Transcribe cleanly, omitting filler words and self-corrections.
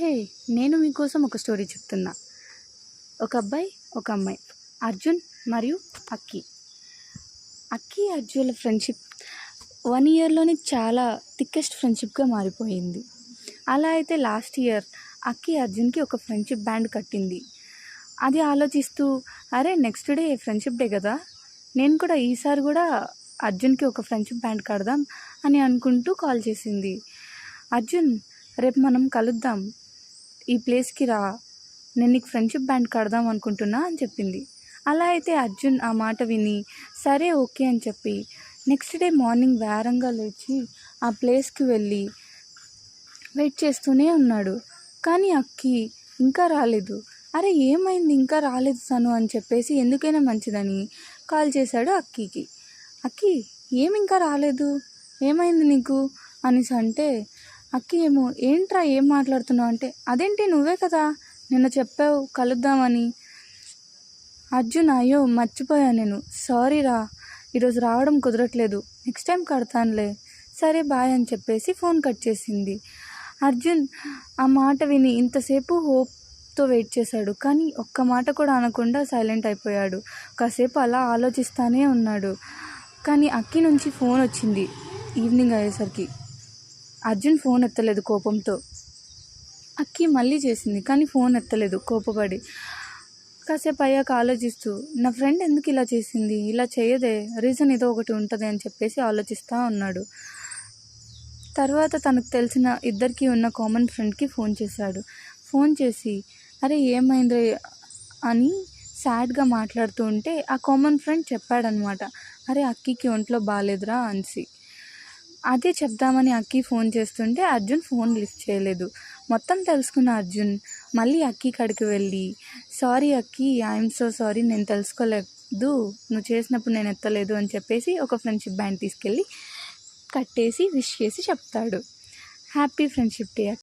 హే! నేను మీకోసం ఒక స్టోరీ చెప్తున్నా. ఒక అబ్బాయి, ఒక అమ్మాయి. అర్జున్ మరియు అక్కి. అక్కి, అర్జున్‌ల ఫ్రెండ్‌షిప్ 1 ఇయర్‌లోనే చాలా థిక్కెస్ట్ ఫ్రెండ్‌షిప్‌గా మారిపోయింది. అలా అయితే లాస్ట్ ఇయర్ అక్కి అర్జున్‌కి ఒక ఫ్రెండ్‌షిప్ బ్యాండ్ కట్టింది. అది ఆలోచిస్తూ, అరే నెక్స్ట్ డే ఫ్రెండ్షిప్ డే కదా! నేను కూడా ఈసారి కూడా అర్జున్‌కి ఒక ఫ్రెండ్షిప్ బ్యాండ్ కడదాం అని అనుకుంటూ కాల్ చేసింది. అర్జున్, రేపు మనం కలుద్దాం, ఈ ప్లేస్కి రా, నేను నీకు ఫ్రెండ్షిప్ బ్యాండ్ కడదాం అనుకుంటున్నా అని చెప్పింది. అలా అయితే అర్జున్ ఆ మాట విని సరే ఓకే అని చెప్పి నెక్స్ట్ డే మార్నింగ్ వేగంగా లేచి ఆ ప్లేస్కి వెళ్ళి వెయిట్ చేస్తూనే ఉన్నాడు. కానీ అక్కి ఇంకా రాలేదు. అరే ఏమైంది ఇంకా రాలేదు తను అని చెప్పేసి ఎందుకైనా మంచిదని కాల్ చేశాడు అక్కికి. అక్కి, ఏమి ఇంకా రాలేదు, ఏమైంది నీకు అనేసి అంటే, అక్కి ఏమో ఏంట్రా ఏం మాట్లాడుతున్నావు అంటే, అదేంటి నువ్వే కదా నిన్న చెప్పావు కలుద్దామని. అర్జున్, అయ్యో మర్చిపోయా నేను, సారీ రా, ఈరోజు రావడం కుదరట్లేదు, నెక్స్ట్ టైం కడతానులే, సరే బాయ్ అని చెప్పేసి ఫోన్ కట్ చేసింది. అర్జున్ ఆ మాట విని ఇంతసేపు హోప్తో వెయిట్ చేశాడు, కానీ ఒక్క మాట కూడా అనకుండా సైలెంట్ అయిపోయాడు. కాసేపు అలా ఆలోచిస్తూనే ఉన్నాడు. కానీ అక్కి నుంచి ఫోన్ వచ్చింది ఈవినింగ్ అయ్యేసరికి. అర్జున్ ఫోన్ ఎత్తలేదు కోపంతో. అక్కి మళ్ళీ చేసింది కానీ ఫోన్ ఎత్తలేదు కోపపడి. కాసేపు అయ్యాక ఆలోచిస్తూ, నా ఫ్రెండ్ ఎందుకు ఇలా చేసింది, ఇలా చేయదే, రీజన్ ఏదో ఒకటి ఉంటుంది అని చెప్పేసి ఆలోచిస్తూ ఉన్నాడు. తర్వాత తనకు తెలిసిన ఇద్దరికి ఉన్న కామన్ ఫ్రెండ్కి ఫోన్ చేశాడు. ఫోన్ చేసి అరే ఏమైంది అని సాడ్గా మాట్లాడుతూ ఉంటే ఆ కామన్ ఫ్రెండ్ చెప్పాడనమాట, అరే అక్కికి ఒంట్లో బాగాలేదురా అనిసి. అదే చెప్దామని అక్కి ఫోన్ చేస్తుంటే అర్జున్ ఫోన్ లిఫ్ట్ చేయలేదు. మొత్తం తెలుసుకున్న అర్జున్ మళ్ళీ అక్కి కాడికి వెళ్ళి, sorry Akki, I'm so sorry, నేను తెలుసుకోలేదు, నువ్వు చేసినప్పుడు నేను ఎత్తలేదు అని చెప్పేసి ఒక ఫ్రెండ్షిప్ బ్యాండ్ తీసుకెళ్ళి కట్టేసి విష్ చేసి చెప్తాడు. Happy friendship day.